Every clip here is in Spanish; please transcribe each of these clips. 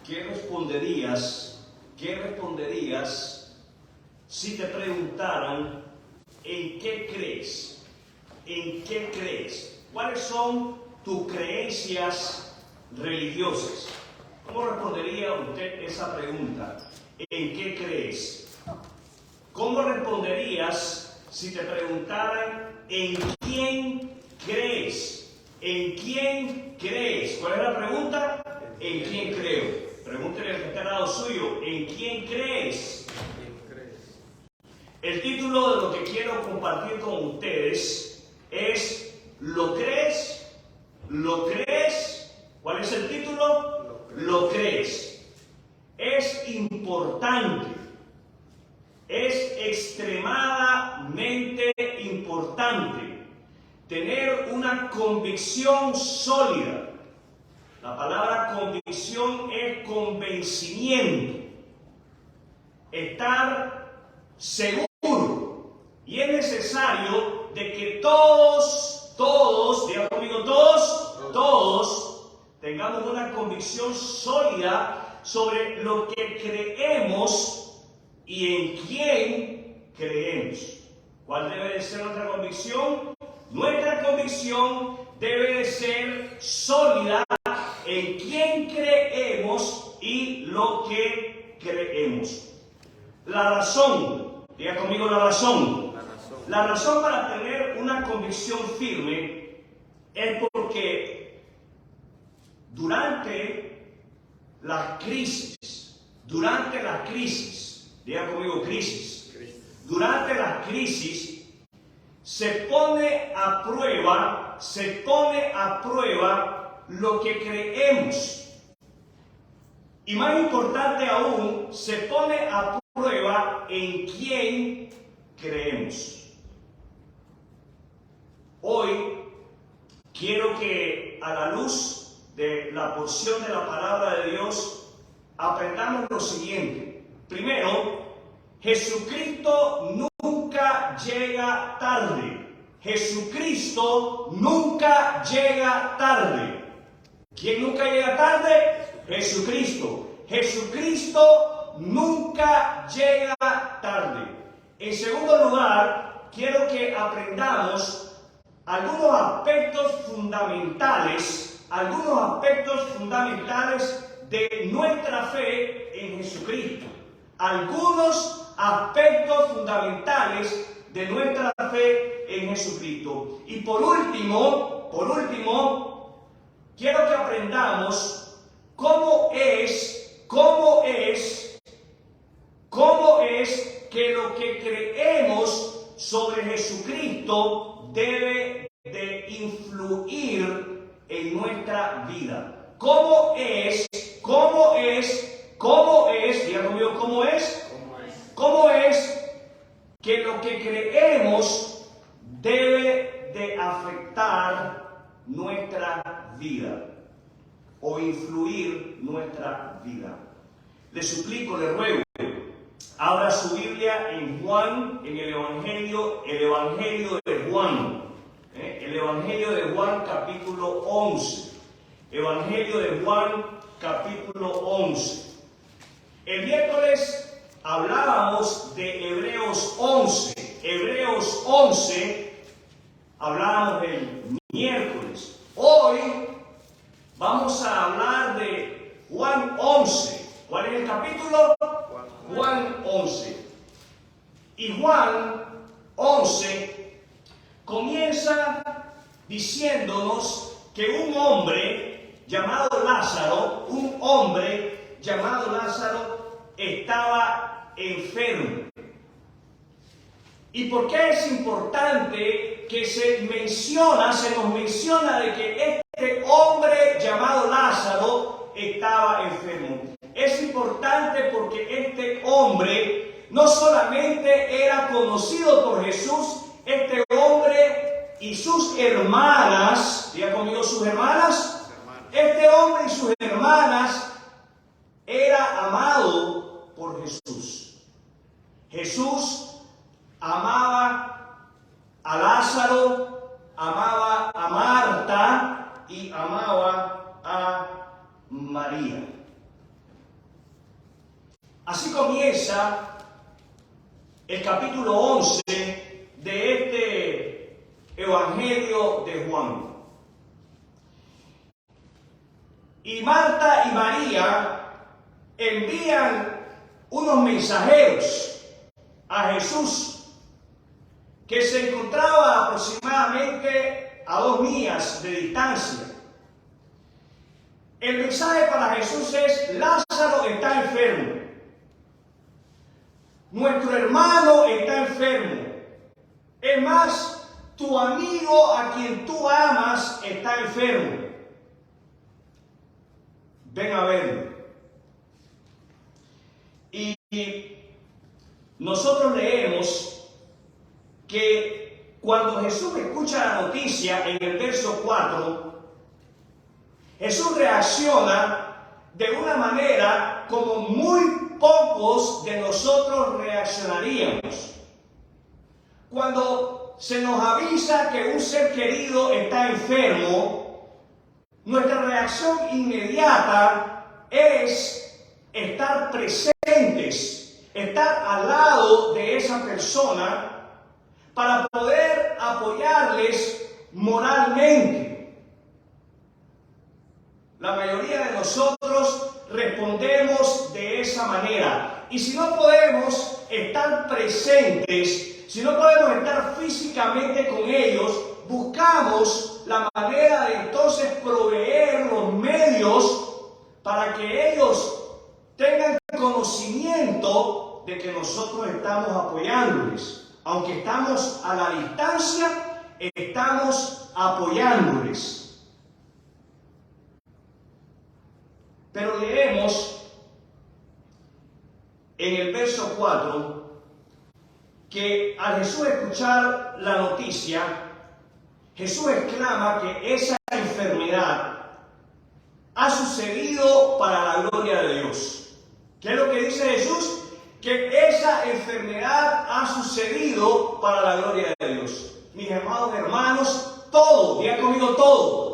¿Qué responderías si te preguntaran en qué crees? ¿En qué crees? ¿Cuáles son tus creencias religiosas? ¿Cómo respondería usted esa pregunta? ¿En qué crees? ¿Cómo responderías si te preguntaran en quién crees? ¿En quién crees? ¿Cuál es la pregunta? ¿En quién creo? Pregúntele al que está al lado suyo, ¿en quién crees? El título de lo que quiero compartir con ustedes es ¿lo crees? ¿Lo crees? ¿Cuál es el título? ¿Lo crees? Es importante, es extremadamente importante tener una convicción sólida. La palabra convicción es convencimiento, estar seguro. Y es necesario de que todos, digan conmigo, todos tengamos una convicción sólida sobre lo que creemos y en quién creemos. ¿Cuál debe de ser nuestra convicción? Nuestra convicción debe de ser sólida en quién creemos y lo que creemos. La razón, diga conmigo la razón. La razón para tener una convicción firme es porque durante las crisis, diga conmigo crisis, durante las crisis se pone a prueba lo que creemos. Y más importante aún, se pone a prueba en quién creemos. Hoy quiero que a la luz de la porción de la palabra de Dios aprendamos lo siguiente. Primero, Jesucristo nunca llega tarde. Jesucristo nunca llega tarde. ¿Quién nunca llega tarde? Jesucristo. Jesucristo nunca llega tarde. En segundo lugar, quiero que aprendamos algunos aspectos fundamentales de nuestra fe en Jesucristo. Algunos aspectos fundamentales de nuestra fe en Jesucristo. Y por último, quiero que aprendamos cómo es que lo que creemos sobre Jesucristo debe de influir en nuestra vida. ¿Cómo es? Diga conmigo, ¿cómo es que lo que creemos debe de afectar nuestra vida o influir nuestra vida? Le suplico, le ruego, abra su Biblia en Juan, en el Evangelio de Juan. El Evangelio de Juan capítulo 11. Evangelio de Juan capítulo 11. El miércoles hablábamos de Hebreos 11. Hebreos 11 hablábamos el miércoles. Hoy vamos a hablar de Juan 11. ¿Cuál es el capítulo? Juan 11. Y Juan 11 comienza diciéndonos que un hombre llamado Lázaro estaba enfermo. ¿Y por qué es importante que se nos menciona de que este hombre llamado Lázaro estaba enfermo? Es importante porque este hombre no solamente era conocido por Jesús, este hombre y sus hermanas, diga conmigo sus hermanas, este hombre y sus hermanas era amado por Jesús. Jesús amaba a Lázaro, amaba a Marta y amaba a María. Así comienza el capítulo 11 de este Evangelio de Juan. Y Marta y María envían unos mensajeros a Jesús, que se encontraba aproximadamente a 2 millas de distancia. El mensaje para Jesús es: Lázaro está enfermo. Nuestro hermano está enfermo. Es más, tu amigo a quien tú amas está enfermo. Ven a verlo. Y nosotros leemos que cuando Jesús escucha la noticia en el verso 4, Jesús reacciona de una manera como muy pocos de nosotros reaccionaríamos. Cuando se nos avisa que un ser querido está enfermo, nuestra reacción inmediata es estar presentes, estar al lado de esa persona para poder apoyarles moralmente. La mayoría de nosotros respondemos de esa manera. Y si no podemos estar presentes, si no podemos estar físicamente con ellos, buscamos la manera de entonces proveer los medios para que ellos tengan conocimiento de que nosotros estamos apoyándoles. Aunque estamos a la distancia, estamos apoyándoles. Pero leemos en el verso 4 que al Jesús escuchar la noticia, Jesús exclama que esa enfermedad ha sucedido para la gloria de Dios. ¿Qué es lo que dice Jesús? Que esa enfermedad ha sucedido para la gloria de Dios. Mis amados hermanos, todo, diga conmigo todo.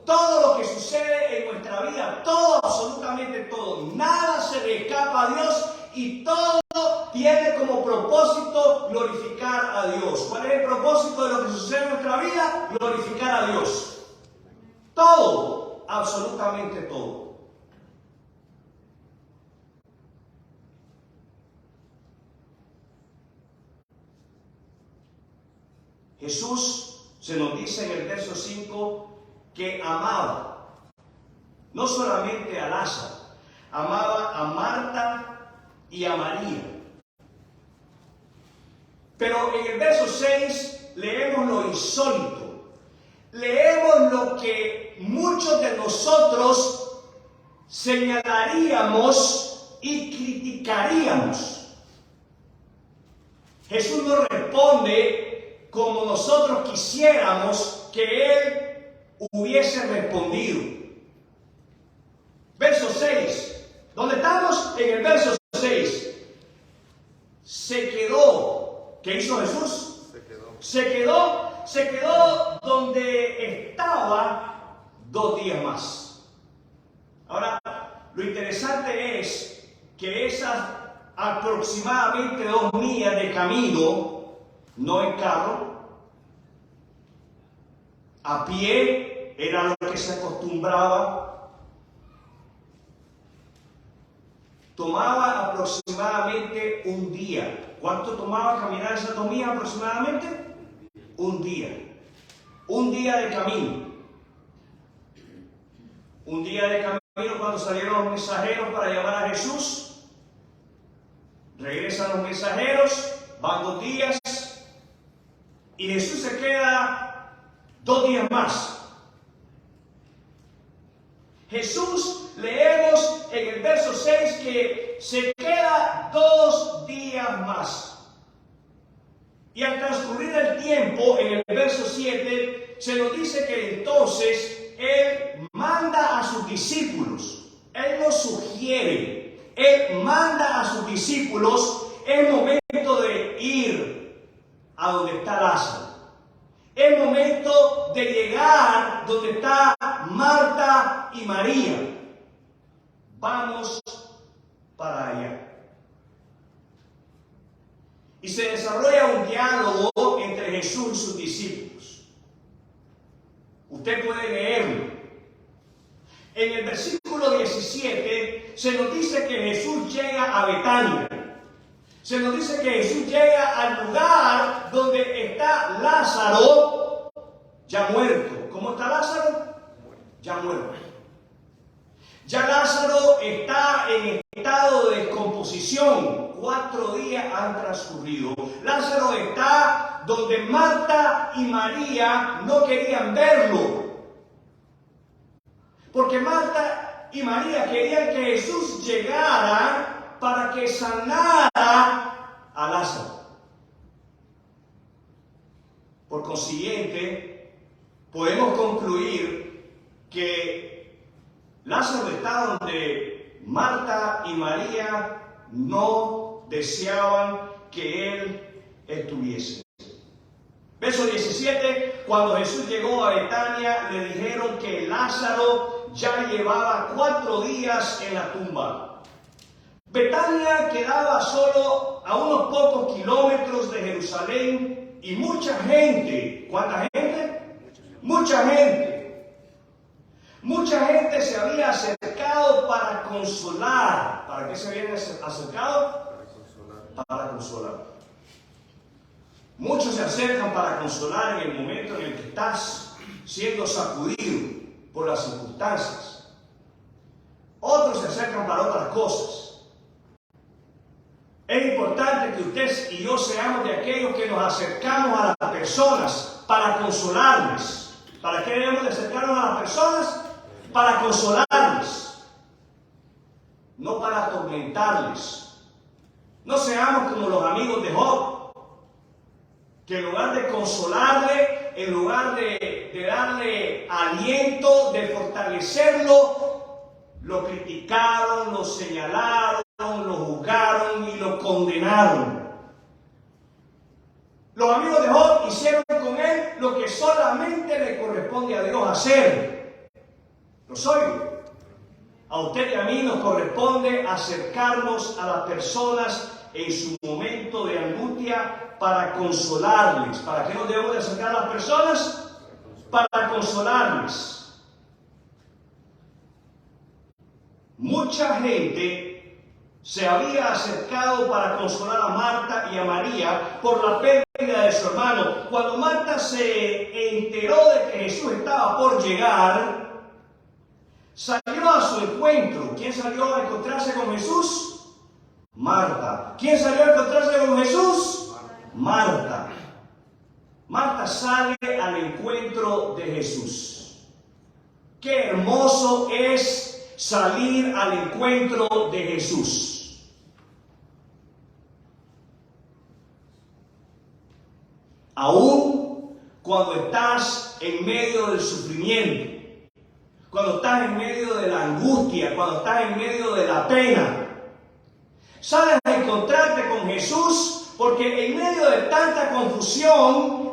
Todo lo que sucede en nuestra vida, todo, absolutamente todo, nada se le escapa a Dios y todo tiene como propósito glorificar a Dios. ¿Cuál es el propósito de lo que sucede en nuestra vida? Glorificar a Dios. Todo, absolutamente todo. Jesús se nos dice en el verso 5 que amaba no solamente a Lázaro, amaba a Marta y a María. Pero en el verso 6 leemos lo insólito. Leemos lo que muchos de nosotros señalaríamos y criticaríamos. Jesús no responde como nosotros quisiéramos que Él hubiese respondido. Verso 6. ¿Dónde estamos? En el verso 6. Se quedó. ¿Qué hizo Jesús? Se quedó donde estaba 2 días más. Ahora, lo interesante es que esas aproximadamente 2 millas de camino, no en carro, a pie, era lo que se acostumbraba, tomaba aproximadamente un día. ¿Cuánto tomaba caminar esa 2 millas aproximadamente? Un día. Un día de camino. Un día de camino cuando salieron los mensajeros para llamar a Jesús. Regresan los mensajeros, van 2 días y Jesús se queda 2 días más. Jesús, leemos en el verso 6 que se queda 2 días más. Y al transcurrir el tiempo, en el verso 7, se nos dice que entonces Él manda a sus discípulos. Él nos sugiere, Él manda a sus discípulos, es momento de ir a donde está Lázaro. Es momento de llegar donde está Marta y María. Vamos para allá. y se desarrolla un diálogo entre Jesús y sus discípulos. Usted puede leerlo. En el versículo 17 se nos dice que Jesús llega a Betania. Se nos dice que Jesús llega al lugar donde está Lázaro ya muerto. ¿Cómo está Lázaro? Ya muerto. Ya Lázaro está en estado de descomposición. 4 días han transcurrido. Lázaro está donde Marta y María no querían verlo. Porque Marta y María querían que Jesús llegara para que sanara a Lázaro. Por consiguiente, podemos concluir que Lázaro está donde Marta y María no deseaban que él estuviese. Verso 17, cuando Jesús llegó a Betania, le dijeron que Lázaro ya llevaba 4 días en la tumba. Betania quedaba solo a unos pocos kilómetros de Jerusalén y mucha gente. ¿Cuánta gente? Mucha gente. Mucha gente se había acercado para consolar. ¿Para qué se habían acercado? Para consolar. Muchos se acercan para consolar en el momento en el que estás siendo sacudido por las circunstancias. Otros se acercan para otras cosas. Es importante que usted y yo seamos de aquellos que nos acercamos a las personas para consolarles. ¿Para qué debemos de acercarnos a las personas? Para consolarles, no para atormentarles. No seamos como los amigos de Job, que en lugar de consolarle, en lugar de darle aliento, de fortalecerlo, lo criticaron, lo señalaron, lo juzgaron y lo condenaron. Los amigos de Job hicieron con él lo que solamente le corresponde a Dios hacer. Los oigo. A usted y a mí nos corresponde acercarnos a las personas en su momento de angustia para consolarles. ¿Para qué nos debemos de acercar a las personas? Para consolarles. Mucha gente se había acercado para consolar a Marta y a María por la pérdida de su hermano. Cuando Marta se enteró de que Jesús estaba por llegar, salió a su encuentro. ¿Quién salió a encontrarse con Jesús? Marta. ¿Quién salió a encontrarse con Jesús? Marta. Marta sale al encuentro de Jesús. Qué hermoso es salir al encuentro de Jesús. Aún cuando estás en medio del sufrimiento, cuando estás en medio de la angustia, cuando estás en medio de la pena, sales a encontrarte con Jesús porque en medio de tanta confusión,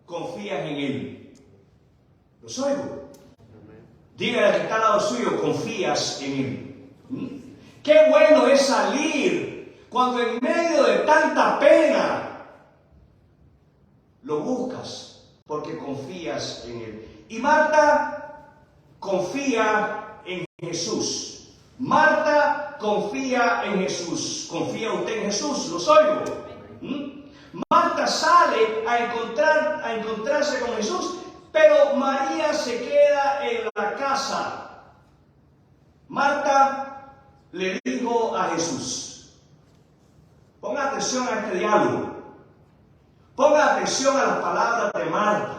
confías en Él. ¿Los oigo? Dígale al que está al lado suyo, confías en Él. Qué bueno es salir cuando en medio de tanta pena lo buscas porque confías en Él. Y Marta confía en Jesús. Marta confía en Jesús. ¿Confía usted en Jesús? ¿Los oigo? Marta sale a encontrarse con Jesús, pero María se queda en la casa. Marta le dijo a Jesús, ponga atención a este diálogo, ponga atención a las palabras de Marta.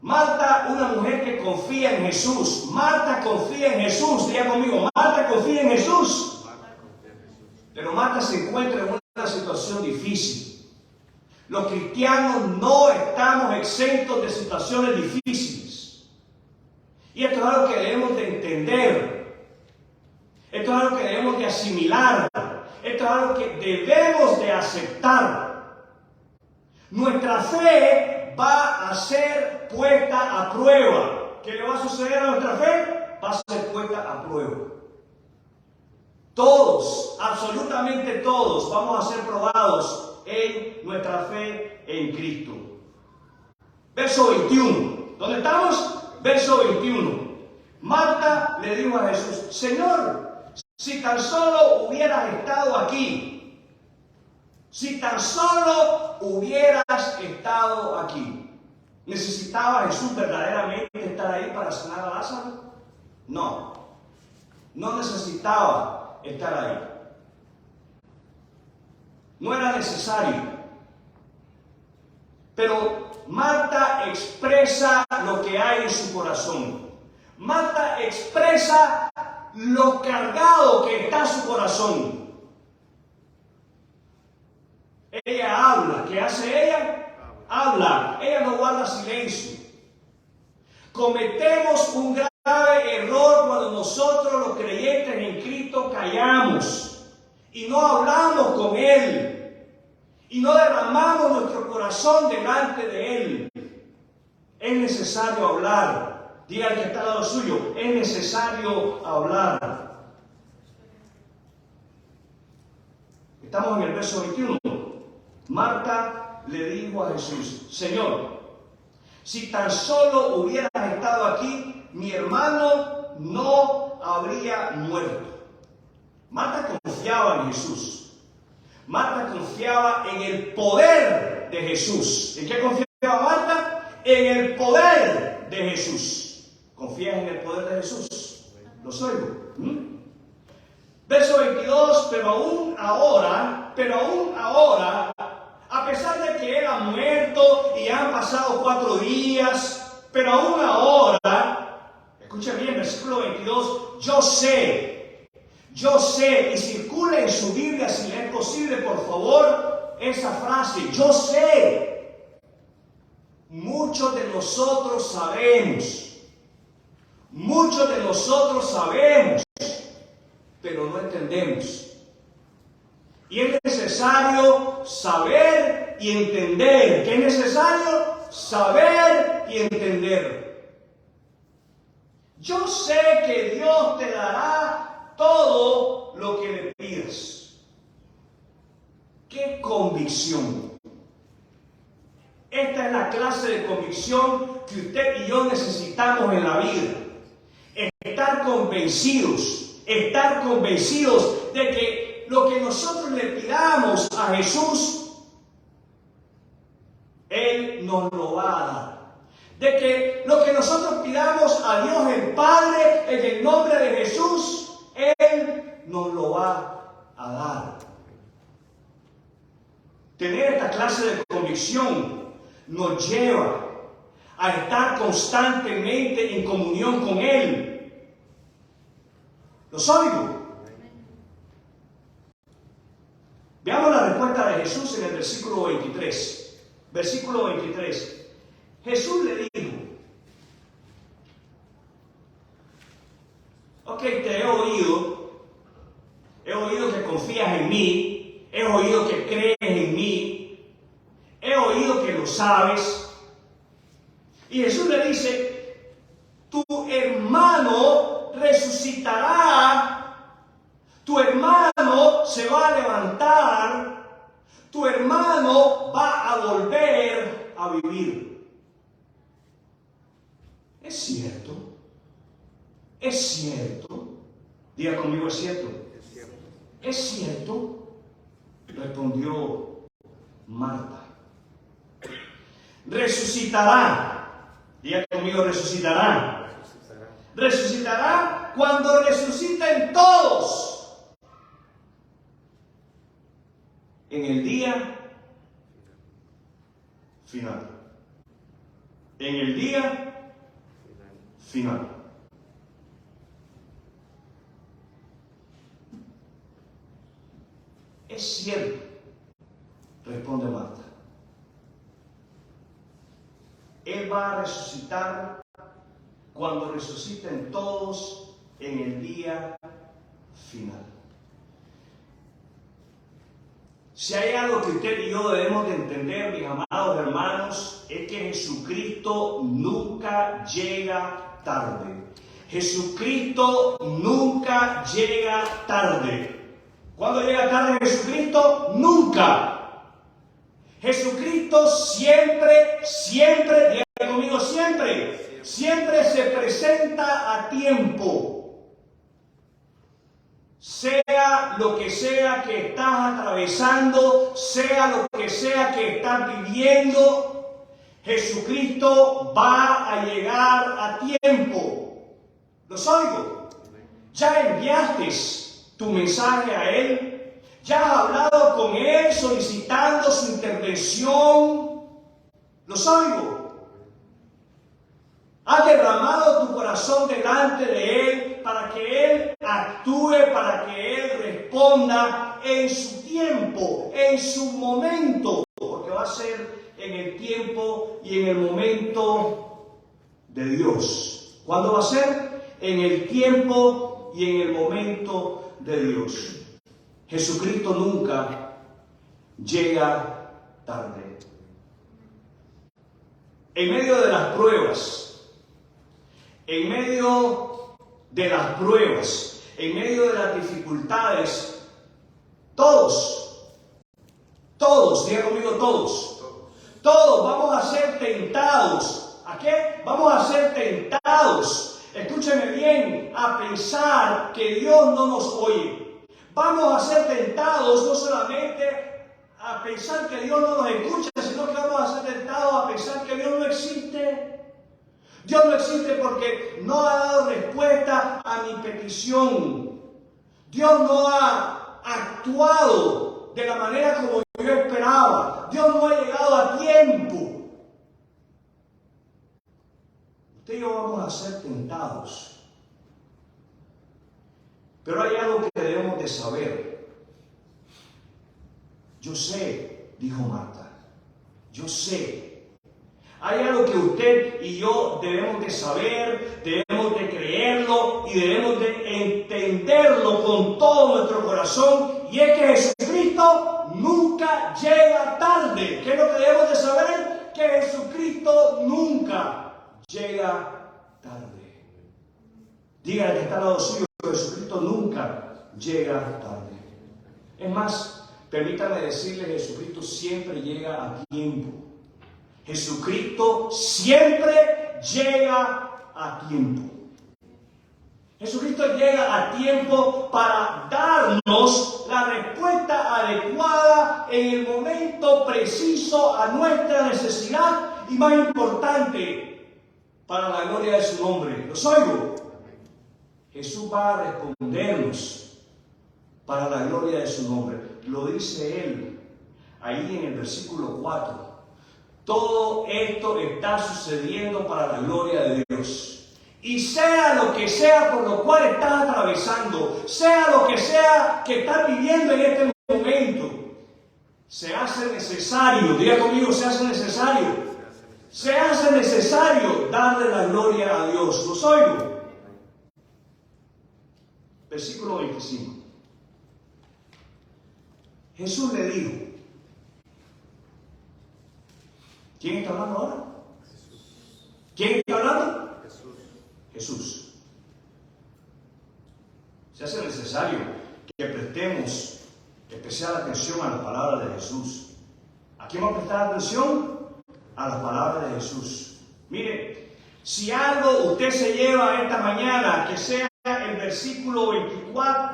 Marta, una mujer que confía en Jesús. Marta confía en Jesús. Diga conmigo, Marta confía en Jesús. Pero Marta se encuentra en una situación difícil. Los cristianos no estamos exentos de situaciones difíciles. Y esto es algo que debemos de entender. Esto es algo que debemos de asimilar. Esto es algo que debemos de aceptar. Nuestra fe va a ser puesta a prueba. ¿Qué le va a suceder a nuestra fe? Va a ser puesta a prueba. Todos, absolutamente todos, vamos a ser probados en nuestra fe en Cristo. Verso 21. ¿Dónde estamos? Verso 21. Marta le dijo a Jesús: Señor, si tan solo hubieras estado aquí, si tan solo hubieras estado aquí. ¿Necesitaba Jesús verdaderamente estar ahí para sanar a Lázaro? No, no necesitaba estar ahí. No era necesario. Pero Marta expresa lo que hay en su corazón. Marta expresa lo cargado que está su corazón. Ella habla. ¿Qué hace ella? Habla. Ella no guarda silencio. Cometemos un grave error cuando nosotros, los creyentes en Cristo, callamos y no hablamos con Él y no derramamos nuestro corazón delante de Él. Es necesario hablar. Diga al que está al lado suyo: es necesario hablar. Estamos en el verso 21. Marta le dijo a Jesús: Señor, si tan solo hubieras estado aquí, mi hermano no habría muerto. Marta confiaba en Jesús. Marta confiaba en el poder de Jesús. ¿En qué confiaba Marta? En el poder de Jesús. ¿Confías en el poder de Jesús? ¿Los oigo? Verso 22, pero aún ahora, a pesar de que él ha muerto y han pasado 4 días, pero aún ahora, escucha bien, versículo 22, yo sé, y circula en su Biblia, si le es posible, por favor, esa frase: yo sé. Muchos de nosotros sabemos, pero no entendemos. Y es necesario saber y entender. ¿Qué es necesario? Saber y entender. Yo sé que Dios te dará todo lo que le pidas. ¡Qué convicción! Esta es la clase de convicción que usted y yo necesitamos en la vida. Estar convencidos de que lo que nosotros le pidamos a Jesús, Él nos lo va a dar. De que lo que nosotros pidamos a Dios el Padre en el nombre de Jesús, Él nos lo va a dar. Tener esta clase de convicción nos lleva a estar constantemente en comunión con Él. ¿Los oigo? Veamos la respuesta de Jesús en el versículo 23. Versículo 23. Jesús le dijo: ok, te he oído que confías en mí, he oído que crees en mí, he oído que lo sabes. Y Jesús le dice: tu hermano resucitará, tu hermano se va a levantar, tu hermano va a volver a vivir. ¿Es cierto? ¿Es cierto? Diga conmigo: ¿es cierto? ¿Es cierto? Respondió Marta. Resucitará. Diga conmigo: resucitará. Resucitará cuando resuciten todos. En el día final. En el día final. Es cierto, responde Marta. Él va a resucitar cuando resuciten todos en el día final. Si hay algo que usted y yo debemos de entender, mis amados hermanos, es que Jesucristo nunca llega tarde. Jesucristo nunca llega tarde. ¿Cuándo llega tarde Jesucristo? Nunca. Jesucristo siempre, diga conmigo, siempre se presenta a tiempo. Sea lo que sea que estás atravesando, sea lo que sea que estás viviendo, Jesucristo va a llegar a tiempo. ¿Los oigo? ¿Ya enviaste tu mensaje a Él? ¿Ya has hablado con Él solicitando su intervención? ¿Los oigo? ¿Has derramado tu corazón delante de Él para que Él actúe, para que Él responda en su tiempo, en su momento? Porque va a ser en el tiempo y en el momento de Dios. ¿Cuándo va a ser? En el tiempo y en el momento de Dios. Jesucristo nunca llega tarde. En medio de las pruebas, en medio de las dificultades, todos, diga conmigo todos vamos a ser tentados. ¿A qué? Vamos a ser tentados. Escúcheme bien, a pensar que Dios no nos oye. Vamos a ser tentados no solamente a pensar que Dios no nos escucha, sino que vamos a ser tentados a pensar que Dios no existe. Dios no existe porque no ha dado respuesta a mi petición. Dios no ha actuado de la manera como yo esperaba. Dios no ha llegado a tiempo. Usted y yo vamos a ser tentados. Pero hay algo que debemos de saber. Yo sé, dijo Marta, yo sé. Hay algo que usted y yo debemos de saber, debemos de creerlo y debemos de entenderlo con todo nuestro corazón. Y es que Jesucristo nunca llega tarde. ¿Qué es lo que debemos de saber? Que Jesucristo nunca llega tarde. Dígale que está al lado suyo, Jesucristo nunca llega tarde. Es más, permítame decirle, Jesucristo siempre llega a tiempo. Jesucristo siempre llega a tiempo. Jesucristo llega a tiempo para darnos la respuesta adecuada en el momento preciso a nuestra necesidad y, más importante, para la gloria de su nombre. ¿Los oigo? Jesús va a respondernos para la gloria de su nombre. Lo dice Él ahí en el versículo 4. Todo esto está sucediendo para la gloria de Dios. Y sea lo que sea por lo cual estás atravesando, sea lo que sea que estás viviendo en este momento, se hace necesario, diga conmigo, se hace necesario darle la gloria a Dios. ¿Los oigo? Versículo 25. Jesús le dijo, ¿quién está hablando ahora? ¿Quién está hablando? Jesús. Se hace necesario que prestemos especial atención a las palabras de Jesús. ¿A quién vamos a prestar atención? A las palabras de Jesús. Mire, si algo usted se lleva esta mañana, que sea el versículo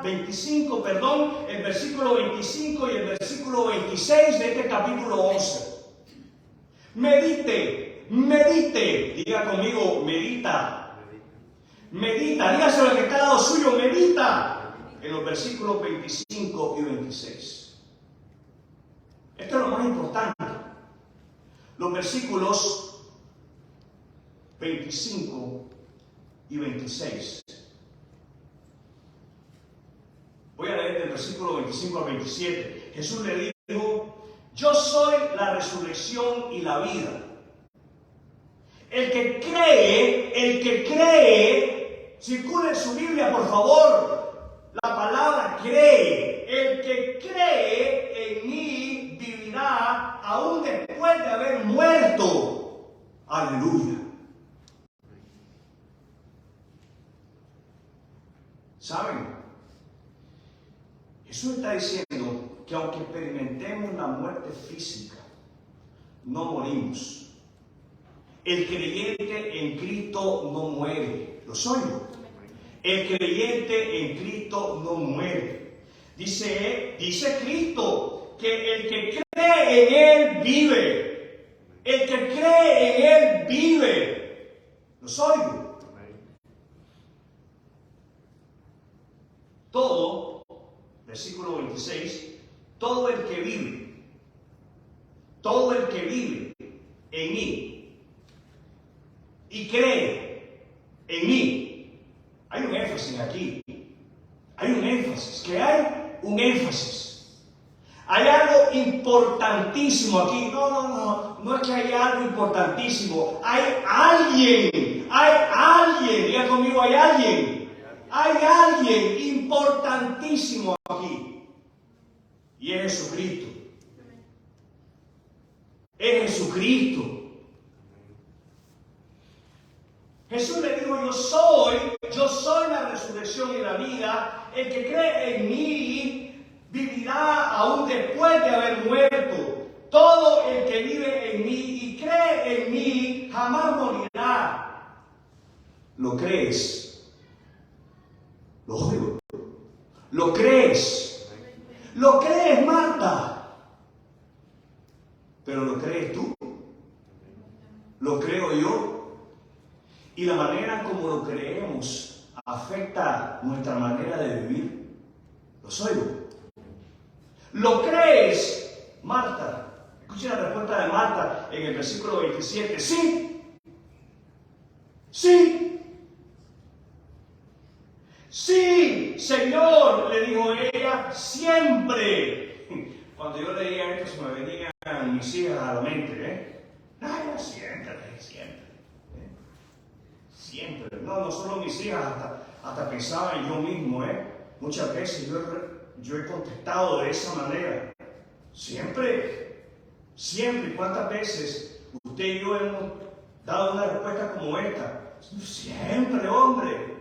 25, el versículo 25 y el versículo 26 de este capítulo 11. Medite, diga conmigo, medita, dígaselo al que está al lado suyo, medita en los versículos 25 y 26. Esto es lo más importante. Los versículos 25 y 26. Voy a leer del versículo 25 al 27. Jesús le dijo, yo soy la resurrección y la vida. El que cree, circule en su Biblia, por favor, la palabra cree. El que cree en mí vivirá aún después de haber muerto. Aleluya. Jesús está diciendo que aunque experimentemos la muerte física, no morimos. El creyente en Cristo no muere. ¿Los oigo? El creyente en Cristo no muere. Dice Cristo que el que cree en Él vive. El que cree en Él vive. ¿Los oigo? Todo, versículo 26, todo el que vive en mí y cree en mí. Hay un énfasis aquí. Hay un énfasis. Hay algo importantísimo aquí. No es que haya algo importantísimo. Hay alguien. Diga conmigo, hay alguien. Hay alguien importantísimo aquí. Y es Jesucristo. Es Jesucristo. Jesús le dijo, yo soy la resurrección y la vida. El que cree en mí vivirá aún después de haber muerto. Todo el que vive en mí y cree en mí jamás morirá. ¿Lo crees? ¿Lo oigo? ¿Lo crees? ¿Lo crees, Marta? ¿Pero lo crees tú? ¿Lo creo yo? Y la manera como lo creemos afecta nuestra manera de vivir. ¿Los oigo? ¿Lo crees, Marta? Escuchen la respuesta de Marta en el versículo 27. Sí. Sí. Sí, Señor, le dijo ella, siempre. Cuando yo leía esto se me venían mis hijas a la mente, Siempre. No solo mis hijas, hasta pensaba en yo mismo, Muchas veces yo he contestado de esa manera. Siempre. ¿Cuántas veces usted y yo hemos dado una respuesta como esta? Siempre, hombre.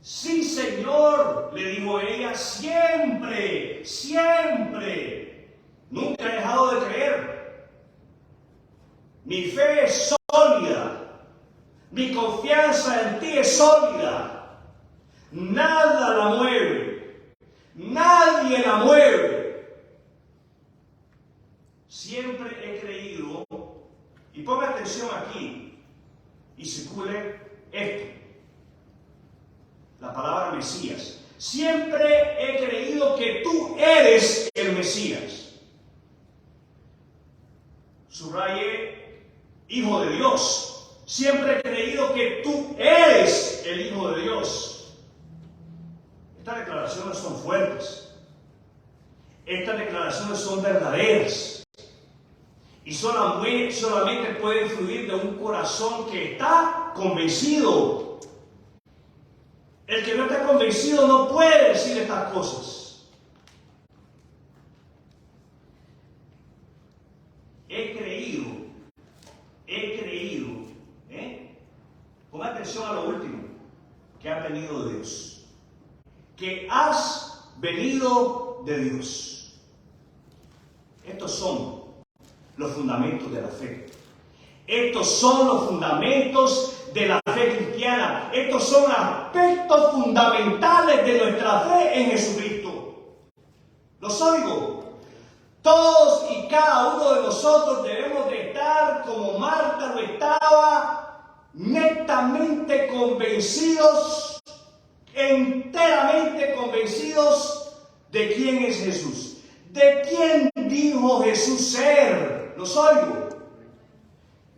Sí, Señor, le dijo ella, siempre. Nunca he dejado de creer. Mi fe es sólida. Mi confianza en ti es sólida. Nada la mueve. Nadie la mueve. Siempre he creído, y ponga atención aquí, y circule esto. La palabra Mesías. Siempre he creído que tú eres el Mesías. Subraye, Hijo de Dios. Siempre he creído que tú eres el Hijo de Dios. Estas declaraciones son fuertes. Estas declaraciones son verdaderas. Y solamente pueden fluir de un corazón que está convencido. El que no está convencido no puede decir estas cosas. He creído. Ponga atención a lo último, que has venido de Dios. Que has venido de Dios. Estos son los fundamentos de la fe. Estos son los fundamentos de la fe cristiana. Estos son aspectos fundamentales de nuestra fe en Jesucristo. ¿Los oigo? Todos y cada uno de nosotros debemos de estar como Marta lo estaba, netamente convencidos, enteramente convencidos de quién es Jesús, de quién dijo Jesús ser. ¿Los oigo?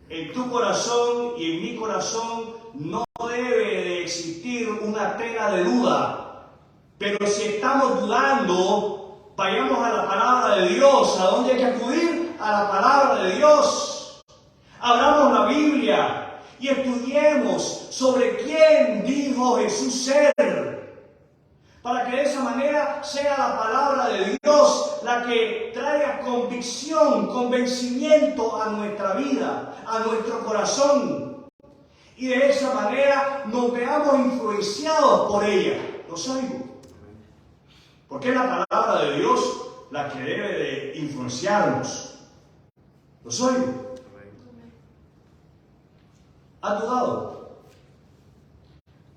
En tu corazón y en mi corazón no debe de existir una tela de duda, pero si estamos dudando, vayamos a la palabra de Dios. ¿A dónde hay que acudir? A la palabra de Dios. Abramos la Biblia y estudiemos sobre quién dijo Jesús ser, para que de esa manera sea la palabra de Dios la que traiga convicción, convencimiento a nuestra vida, a nuestro corazón, y de esa manera nos veamos influenciados por ella. ¿Los oigo? Porque es la palabra de Dios la que debe de influenciarnos. ¿Los oigo? ¿Has dudado?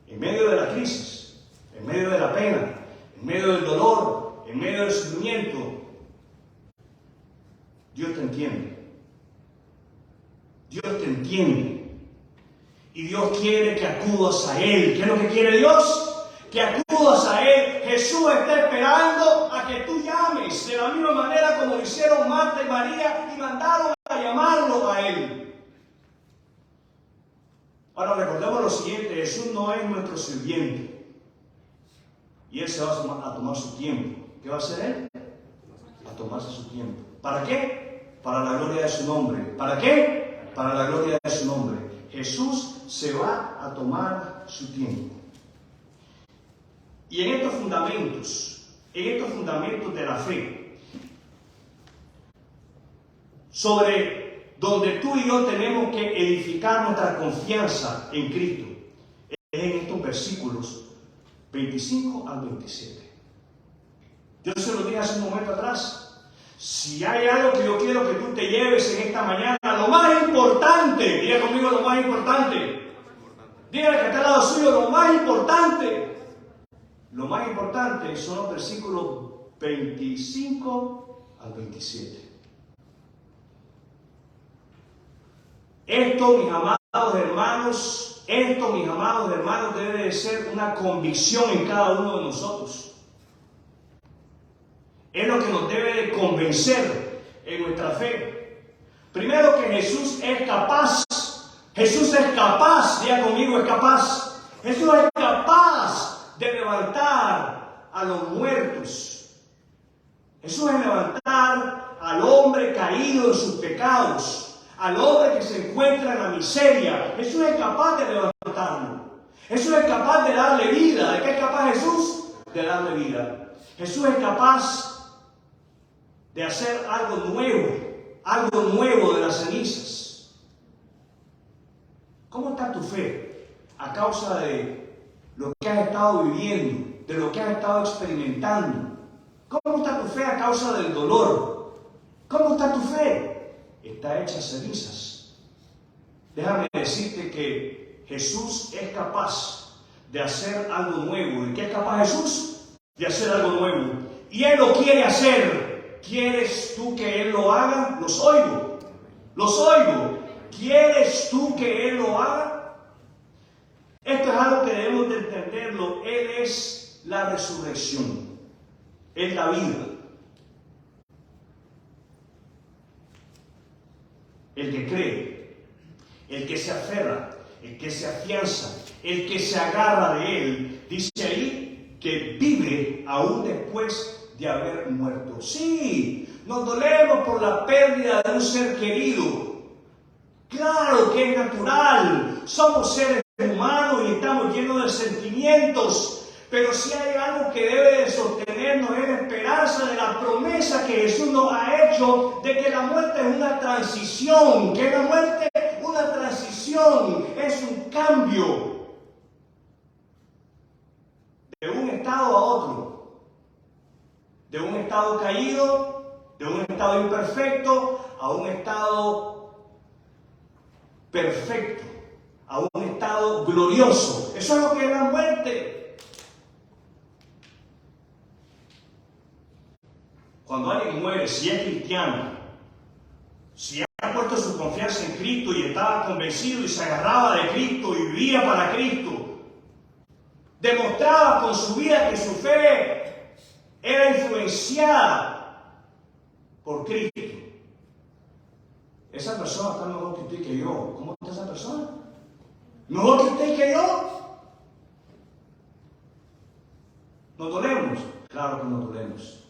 En medio de la crisis, en medio de la pena, en medio del dolor, en medio del sufrimiento, Dios te entiende. Dios te entiende. Y Dios quiere que acudas a Él. ¿Qué es lo que quiere Dios? Que acudas a Él. Jesús está esperando a que tú llames de la misma manera como lo hicieron Marta y María y mandaron a llamarlo a Él. Ahora recordemos lo siguiente: Jesús no es nuestro sirviente y Él se va a tomar su tiempo. ¿Qué va a hacer Él? A tomarse su tiempo. ¿Para qué? Para la gloria de su nombre. ¿Para qué? Para la gloria de su nombre. Jesús se va a tomar su tiempo. Y en estos fundamentos de la fe, sobre donde tú y yo tenemos que edificar nuestra confianza en Cristo, es en estos versículos 25 al 27. Yo se lo dije hace un momento atrás. Si hay algo que yo quiero que tú te lleves en esta mañana, lo más importante, diga conmigo lo más importante. Dígale que está al lado suyo, lo más importante. Lo más importante son los versículos 25 al 27. Esto, mis amados hermanos, debe de ser una convicción en cada uno de nosotros. Es lo que nos debe de convencer en nuestra fe. Primero, que Jesús es capaz. Jesús es capaz, diga conmigo, es capaz. Jesús es capaz de levantar a los muertos. Jesús es levantar al hombre caído en sus pecados, al hombre que se encuentra en la miseria. Jesús es capaz de levantarlo. Jesús es capaz de darle vida. ¿De qué es capaz Jesús? De darle vida. Jesús es capaz de hacer algo nuevo de las cenizas. ¿Cómo está tu fe a causa de lo que has estado viviendo, de lo que has estado experimentando? ¿Cómo está tu fe a causa del dolor? ¿Cómo está tu fe? Está hecha cenizas. Déjame decirte que Jesús es capaz de hacer algo nuevo. ¿De qué es capaz Jesús? De hacer algo nuevo. Y Él lo quiere hacer. ¿Quieres tú que Él lo haga? Los oigo. Los oigo. ¿Quieres tú que Él lo haga? Esto es algo que debemos de entenderlo. Él es la resurrección. Es la vida. El que cree, el que se aferra, el que se afianza, el que se agarra de Él, dice ahí que vive aún después de haber muerto. Sí, nos dolemos por la pérdida de un ser querido. Claro que es natural. Somos seres humanos y estamos llenos de sentimientos. Pero si hay algo que debe de sostenernos es la esperanza de la promesa que Jesús nos ha hecho de que la muerte es una transición. Que la muerte es una transición, es un cambio de un estado a otro. De un estado caído, de un estado imperfecto, a un estado perfecto, a un estado glorioso. Eso es lo que es la muerte. Cuando alguien muere, si es cristiano, si ha puesto su confianza en Cristo y estaba convencido y se agarraba de Cristo y vivía para Cristo, demostraba con su vida que su fe era influenciada por Cristo. Esa persona está mejor que usted y que yo. ¿Cómo está esa persona? ¿Mejor que usted y que yo? ¿Nos dolemos? Claro que nos dolemos.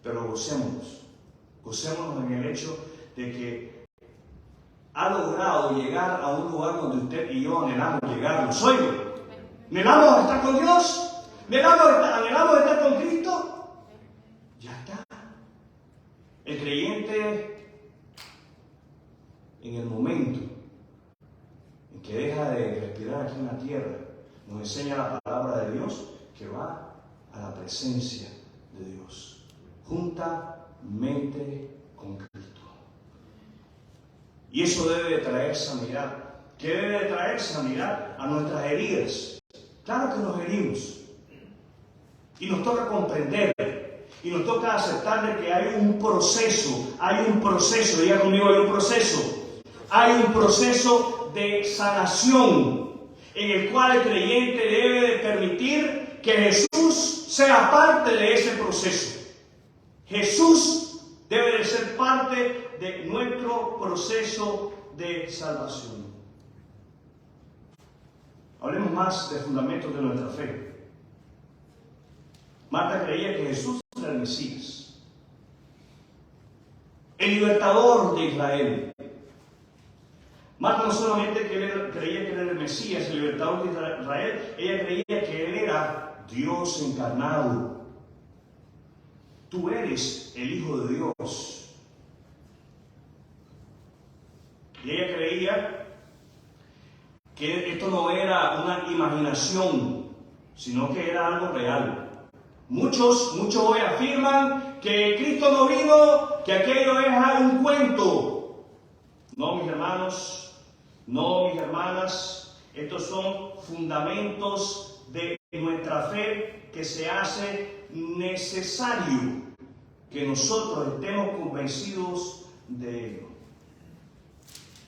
Pero gocémonos. Gocémonos en el hecho de que ha logrado llegar a un lugar donde usted y yo anhelamos llegar. ¿Los oigo? ¿Anhelamos estar con Dios? ¿Anhelamos estar con Cristo? Ya está. El creyente, en el momento en que deja de respirar aquí en la tierra, nos enseña la palabra de Dios que va a la presencia de Dios, juntamente con Cristo. Y eso debe de traer sanidad. ¿Qué debe de traer sanidad? A nuestras heridas. Claro que nos herimos. Y nos toca comprender. Y nos toca aceptar de que hay un proceso. Diga conmigo, hay un proceso. Hay un proceso de sanación en el cual el creyente debe de permitir que Jesús sea parte de ese proceso. Jesús debe de ser parte de nuestro proceso de salvación. Hablemos más de fundamentos de nuestra fe. Marta creía que Jesús era el Mesías, el libertador de Israel. Marta no solamente creía que era el Mesías, el libertador de Israel, ella creía que Él era Dios encarnado. Tú eres el Hijo de Dios. Y ella creía que esto no era una imaginación, sino que era algo real. Muchos hoy afirman que Cristo no vino, que aquello es un cuento. No, mis hermanos, no, mis hermanas, estos son fundamentos de nuestra fe que se hace necesario que nosotros estemos convencidos de ello.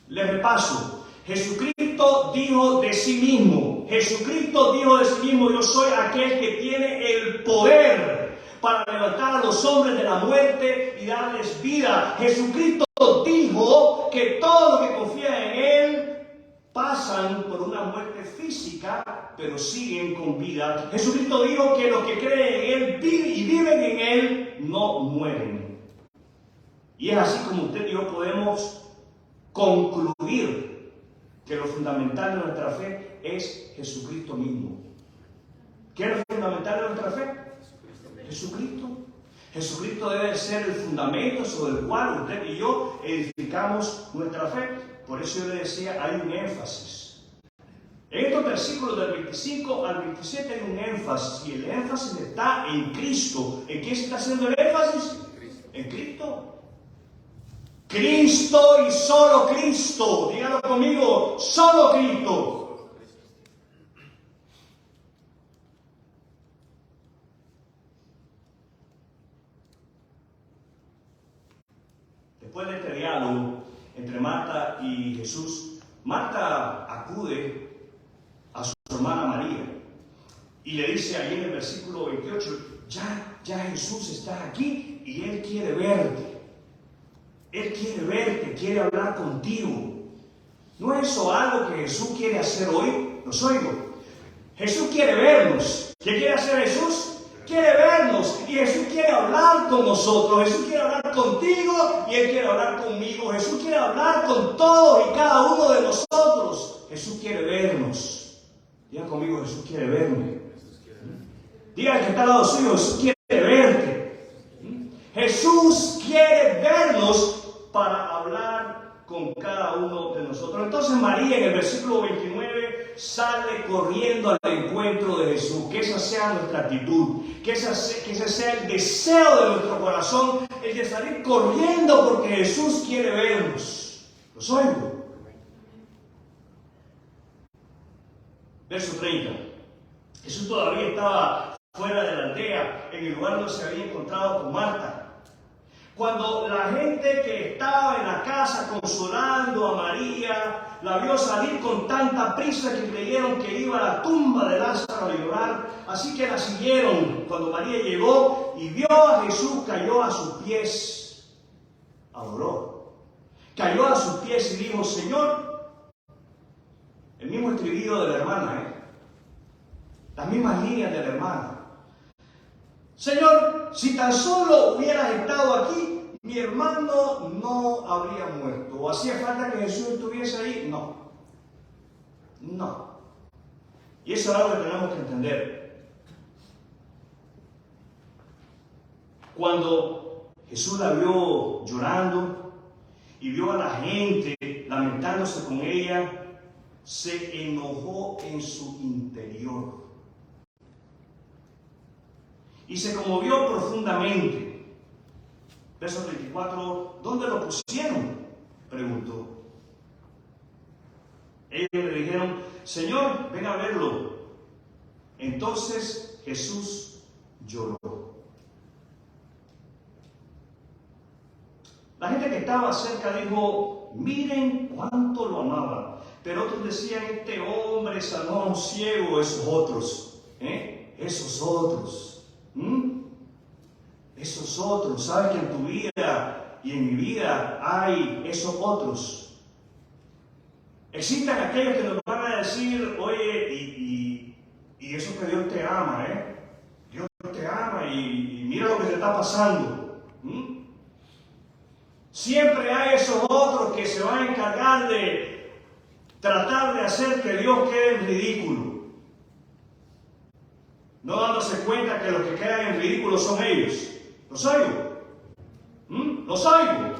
Les repaso. Jesucristo dijo de sí mismo, yo soy aquel que tiene el poder para levantar a los hombres de la muerte y darles vida. Jesucristo dijo que todos los que confían en Él pasan por una muerte física, pero siguen con vida. Jesucristo dijo que los que creen en Él y viven en Él no mueren. Y es así como usted y yo podemos concluir que lo fundamental de nuestra fe es Jesucristo mismo. ¿Qué es lo fundamental de nuestra fe? Jesucristo. Jesucristo debe ser el fundamento sobre el cual usted y yo edificamos nuestra fe. Por eso yo le decía, hay un énfasis. En estos versículos del 25 al 27 hay un énfasis. Y el énfasis está en Cristo. ¿En qué se está haciendo el énfasis? En Cristo. Cristo y solo Cristo. Dígalo conmigo, solo Cristo. Después de este diálogo entre Marta y Jesús, Marta acude a su hermana María y le dice ahí en el versículo 28, ya Jesús está aquí y Él quiere verte. Él quiere verte, quiere hablar contigo. ¿No es eso algo que Jesús quiere hacer hoy? Los oigo. Jesús quiere vernos. ¿Qué quiere hacer Jesús? Quiere vernos. Y Jesús quiere hablar con nosotros. Jesús quiere hablar contigo y Él quiere hablar conmigo. Jesús quiere hablar con todos y cada uno de nosotros. Jesús quiere vernos. Diga conmigo, Jesús quiere verme. Diga al que está al lado suyo, Jesús quiere verte. Jesús quiere vernos para hablar con cada uno de nosotros. Entonces María en el versículo 29 sale corriendo al encuentro de Jesús. Que esa sea nuestra actitud, que ese sea el deseo de nuestro corazón, el de salir corriendo porque Jesús quiere vernos. ¿Los oigo? Verso 30. Jesús todavía estaba fuera de la aldea, en el lugar donde se había encontrado con Marta. Cuando la gente que estaba en la casa consolando a María, la vio salir con tanta prisa que creyeron que iba a la tumba de Lázaro a llorar, así que la siguieron. Cuando María llegó y vio a Jesús, cayó a sus pies, adoró, cayó a sus pies y dijo, Señor, el mismo estribillo de la hermana, las mismas líneas de la hermana. Señor, si tan solo hubieras estado aquí, mi hermano no habría muerto. ¿O hacía falta que Jesús estuviese ahí? No. Y eso es algo que tenemos que entender. Cuando Jesús la vio llorando y vio a la gente lamentándose con ella, se enojó en su interior. y se conmovió profundamente. Verso 34, ¿dónde lo pusieron?, preguntó. Ellos le dijeron, Señor, ven a verlo. Entonces Jesús lloró. La gente que estaba cerca dijo, miren cuánto lo amaba. Pero otros decían, este hombre sanó a un ciego. Esos otros, esos otros. Esos otros. ¿Sabes que en tu vida y en mi vida hay esos otros? Existen aquellos que nos van a decir, oye, y eso que Dios te ama, Dios te ama y mira lo que te está pasando. Siempre hay esos otros que se van a encargar de tratar de hacer que Dios quede en ridículo. No dándose cuenta que los que quedan en ridículo son ellos. ¿Los oigo? ¿Los oigo?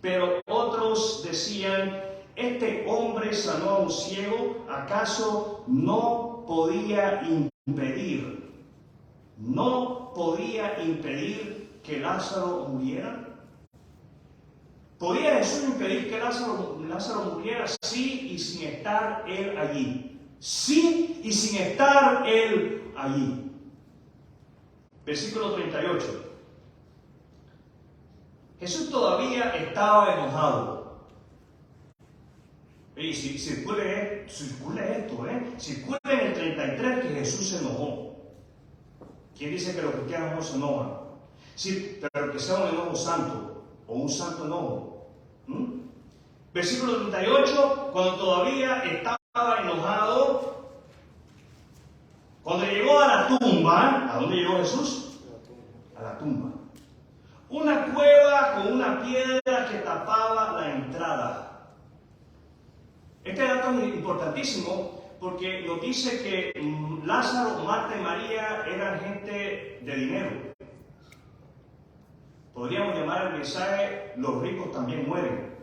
Pero otros decían, este hombre sanó a un ciego, ¿acaso no podía impedir que Lázaro muriera? ¿Podía Jesús impedir que Lázaro muriera? Sí, y sin estar él allí. Sí, y sin estar él allí. Versículo 38. Jesús todavía estaba enojado. Y circule esto, circule en el 33 que Jesús se enojó. ¿Quién dice que los cristianos no se enojan? Sí, pero que sea un enojo santo o un santo enojo. Versículo 38, cuando todavía estaba enojado, cuando llegó a la tumba, ¿a dónde llegó Jesús? A la tumba. Una cueva con una piedra que tapaba la entrada. Este dato es importantísimo porque nos dice que Lázaro, Marta y María eran gente de dinero. Podríamos llamar el mensaje, los ricos también mueren,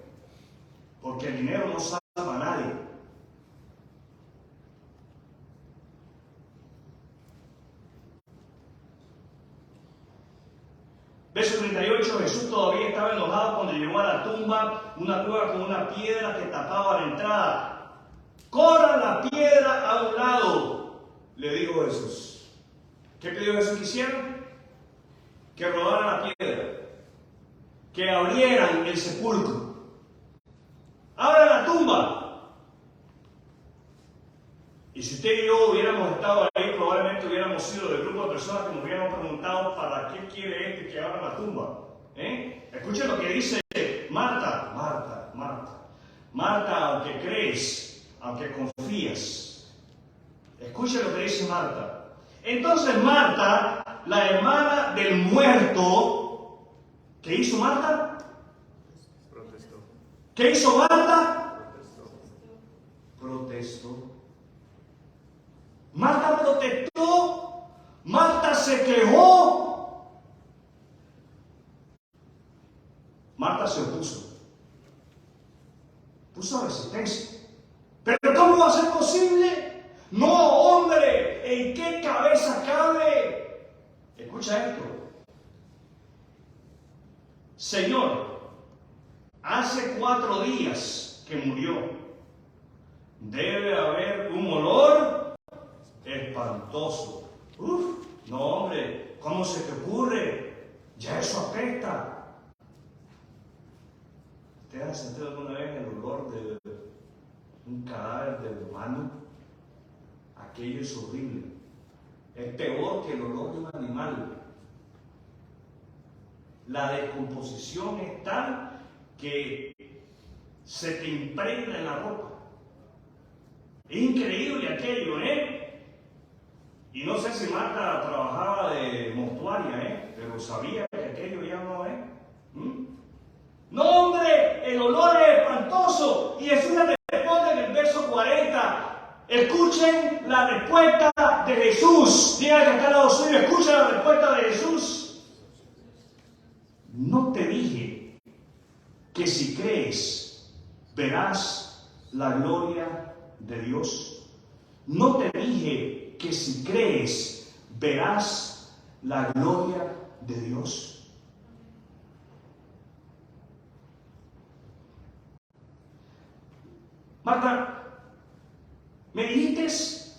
porque el dinero no salva a nadie. Verso 38, Jesús todavía estaba enojado cuando llegó a la tumba, una cueva con una piedra que tapaba la entrada. ¡Corran la piedra a un lado!, le dijo Jesús. ¿Qué pidió Jesús que hicieran? Que rodaran la piedra, que abrieran el sepulcro. ¡Abran la tumba! Y si usted y yo hubiéramos estado ahí, probablemente hubiéramos sido del grupo de personas que nos hubiéramos preguntado ¿para qué quiere este que abra la tumba? Escuchen lo que dice Marta. Marta, aunque crees, aunque confías. Escuchen lo que dice Marta. Entonces Marta, la hermana del muerto, ¿qué hizo Marta? Protestó. ¿Qué hizo Marta? Protestó. Marta protestó, Marta se quejó, Marta se opuso, puso resistencia. ¿Pero cómo va a ser posible? No, hombre, ¿en qué cabeza cabe? Escucha esto. Señor, hace 4 días que murió. Debe haber un olor espantoso. No, hombre, ¿cómo se te ocurre? Ya eso apesta. ¿Usted ha sentido alguna vez el olor de un cadáver de humano? Aquello es horrible. Es peor que el olor de un animal. La descomposición es tal que se te impregna en la ropa. Es increíble aquello, Y no sé si Marta trabajaba de mortuaria, pero sabía que aquello ya no es. No, hombre, el olor es espantoso. Y Jesús le responde en el verso 40. Escuchen la respuesta de Jesús. Diga que está al lado suyo, escuchen la respuesta de Jesús. No te dije que si crees verás la gloria de Dios. No te dije que si crees, verás la gloria de Dios? Marta, me dijiste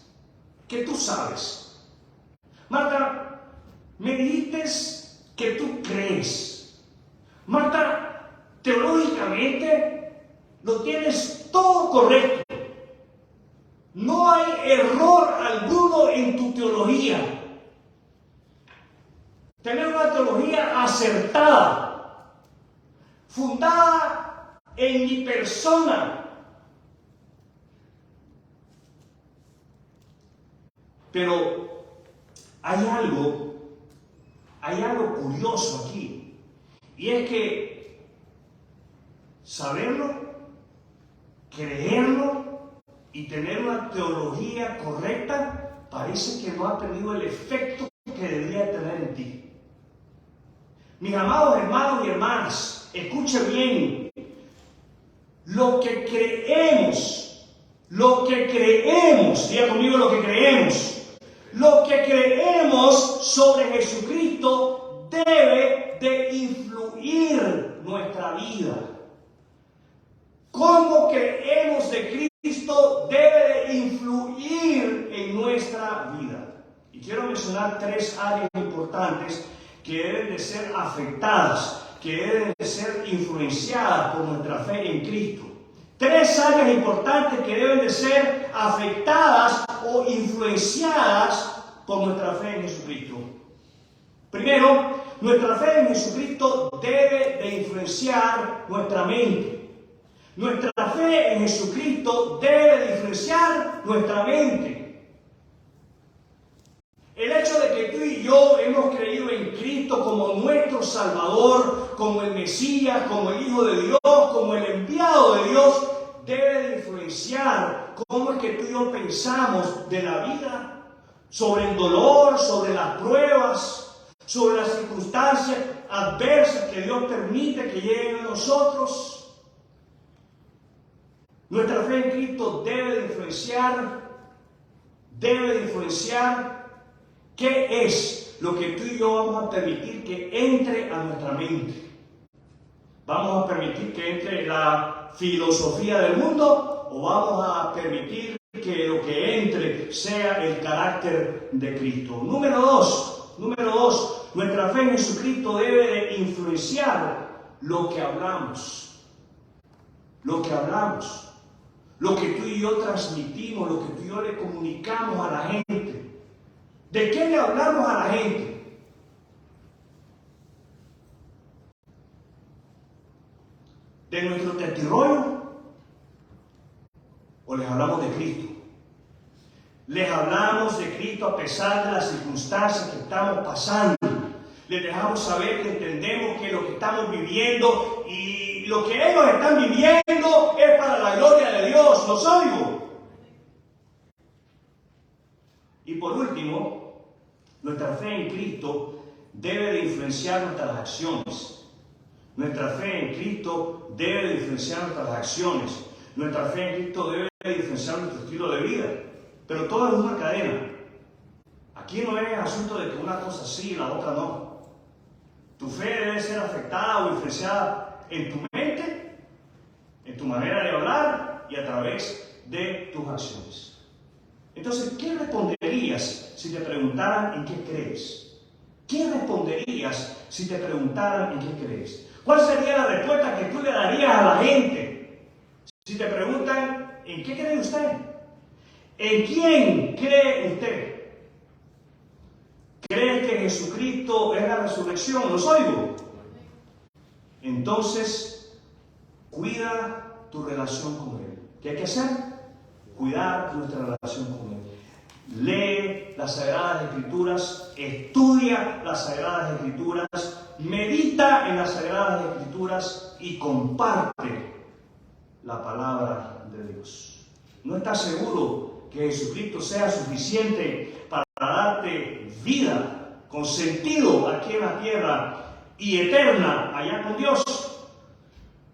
que tú sabes. Marta, me dijiste que tú crees. Marta, teológicamente lo tienes todo correcto. No hay error alguno en tu teología. Tener una teología acertada, fundada en mi persona. Pero hay algo curioso aquí. Y es que saberlo, creerlo y tener una teología correcta parece que no ha tenido el efecto que debería tener en ti. Mis amados hermanos y hermanas, escuche bien. Lo que creemos, diga conmigo lo que creemos sobre Jesucristo debe de influir nuestra vida. Cómo creemos de Cristo debe de influir en nuestra vida. Y quiero mencionar 3 áreas importantes que deben de ser afectadas, que deben de ser influenciadas por nuestra fe en Cristo. 3 áreas importantes que deben de ser afectadas o influenciadas por nuestra fe en Jesucristo. Primero, nuestra fe en Jesucristo debe de influenciar nuestra mente. Nuestra fe en Jesucristo debe de influenciar nuestra mente. El hecho de que tú y yo hemos creído en Cristo como nuestro Salvador, como el Mesías, como el Hijo de Dios, como el enviado de Dios, debe de influenciar cómo es que tú y yo pensamos de la vida, sobre el dolor, sobre las pruebas, sobre las circunstancias adversas que Dios permite que lleguen a nosotros. Nuestra fe en Cristo debe de influenciar qué es lo que tú y yo vamos a permitir que entre a nuestra mente. ¿Vamos a permitir que entre la filosofía del mundo o vamos a permitir que lo que entre sea el carácter de Cristo? Número dos, nuestra fe en Jesucristo debe de influenciar lo que hablamos. Lo que tú y yo transmitimos, lo que tú y yo le comunicamos a la gente. ¿De qué le hablamos a la gente? ¿De nuestro testirollo? ¿O les hablamos de Cristo? Les hablamos de Cristo a pesar de las circunstancias que estamos pasando. Les dejamos saber que entendemos que lo que estamos viviendo y lo que ellos están viviendo es para la gloria de Dios. ¿Los oigo? Y por último, nuestra fe en Cristo debe de influenciar nuestras acciones. Nuestra fe en Cristo debe de influenciar nuestras acciones. Nuestra fe en Cristo debe de influenciar nuestro estilo de vida. Pero todo es una cadena. Aquí no es asunto de que una cosa sí y la otra no. Tu fe debe ser afectada o influenciada en tu mente, en tu manera de hablar y a través de tus acciones. Entonces, ¿qué responderías si te preguntaran en qué crees? ¿Qué responderías si te preguntaran en qué crees? ¿Cuál sería la respuesta que tú le darías a la gente si te preguntan en qué cree usted? ¿En quién cree usted? ¿Crees que Jesucristo es la resurrección? ¿Los oigo? Entonces, cuida tu relación con Él. ¿Qué hay que hacer? Cuidar nuestra relación con Él. Lee las Sagradas Escrituras, estudia las Sagradas Escrituras, medita en las Sagradas Escrituras y comparte la palabra de Dios. ¿No estás seguro que Jesucristo sea suficiente para darte vida con sentido aquí en la tierra y eterna allá con Dios?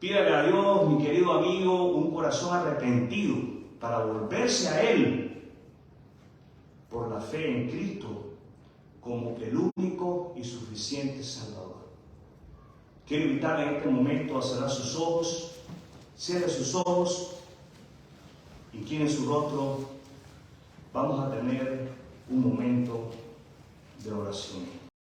Pídale a Dios, mi querido amigo, un corazón arrepentido para volverse a Él, por la fe en Cristo como el único y suficiente Salvador. Quiero invitarle en este momento a cerrar sus ojos. Cierre sus ojos, incline su rostro. Vamos a tener un momento de oración.